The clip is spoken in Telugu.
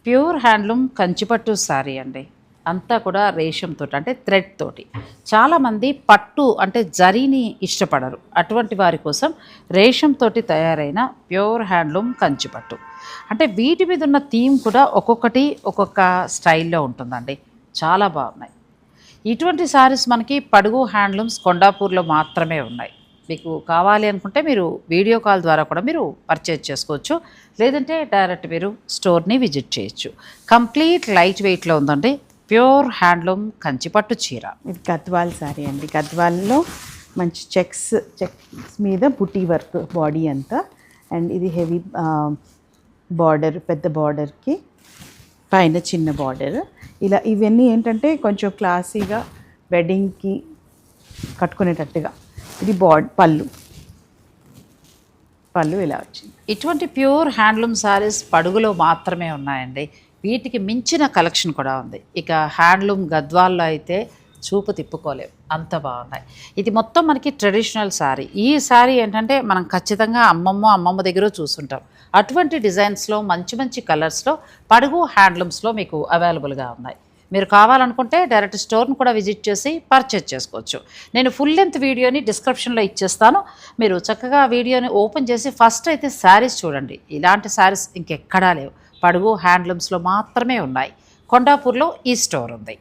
ప్యూర్ హ్యాండ్లూమ్ కంచిపట్టు శారీ అండి. అంతా కూడా రేషంతో అంటే థ్రెడ్ తోటి. చాలామంది పట్టు అంటే జరీని ఇష్టపడరు. అటువంటి వారి కోసం రేషంతో తయారైన ప్యూర్ హ్యాండ్లూమ్ కంచిపట్టు. అంటే వీటి మీద ఉన్న థీమ్ కూడా ఒక్కొక్కటి ఒక్కొక్క స్టైల్లో ఉంటుందండి. చాలా బాగున్నాయి. ఇటువంటి శారీస్ మనకి పడుగు హ్యాండ్లూమ్స్ కొండాపూర్లో మాత్రమే ఉన్నాయి. మీకు కావాలి అనుకుంటే మీరు వీడియో కాల్ ద్వారా కూడా మీరు పర్చేజ్ చేసుకోవచ్చు. లేదంటే డైరెక్ట్ మీరు స్టోర్ని విజిట్ చేయొచ్చు. కంప్లీట్ లైట్ వెయిట్లో ఉందండి. ప్యూర్ హ్యాండ్లూమ్ కంచిపట్టు చీర. ఇది గద్వాల్ శారీ అండి. గద్వాల్లో మంచి చెక్స్ మీద బుటీ వర్క్ బాడీ అంతా. అండ్ ఇది హెవీ బార్డర్, పెద్ద బార్డర్కి పైన చిన్న బార్డర్. ఇలా ఇవన్నీ ఏంటంటే కొంచెం క్లాసీగా వెడ్డింగ్కి కట్టుకునేటట్టుగా. ఇది పళ్ళు ఇలా వచ్చింది. ఇటువంటి ప్యూర్ హ్యాండ్లూమ్ శారీస్ పడుగులో మాత్రమే ఉన్నాయండి. వీటికి మించిన కలెక్షన్ కూడా ఉంది. ఇక హ్యాండ్లూమ్ గద్వాల్లో అయితే చూపు తిప్పుకోలేము, అంత బాగున్నాయి. ఇది మొత్తం మనకి ట్రెడిషనల్ శారీ. ఈ శారీ ఏంటంటే మనం ఖచ్చితంగా అమ్మమ్మ దగ్గర చూస్తుంటాం. అటువంటి డిజైన్స్లో మంచి మంచి కలర్స్లో పడుగు హ్యాండ్లూమ్స్లో మీకు అవైలబుల్గా ఉన్నాయి. మీరు కావాలనుకుంటే డైరెక్ట్ స్టోర్ని కూడా విజిట్ చేసి పర్చేజ్ చేసుకోవచ్చు. నేను ఫుల్ లెంత్ వీడియోని డిస్క్రిప్షన్లో ఇచ్చేస్తాను. మీరు చక్కగా వీడియోని ఓపెన్ చేసి ఫస్ట్ అయితే శారీస్ చూడండి. ఇలాంటి శారీస్ ఇంకెక్కడా లేవు. పడుగు హ్యాండ్లూమ్స్లో మాత్రమే ఉన్నాయి. కొండాపూర్లో ఈ స్టోర్ ఉంది.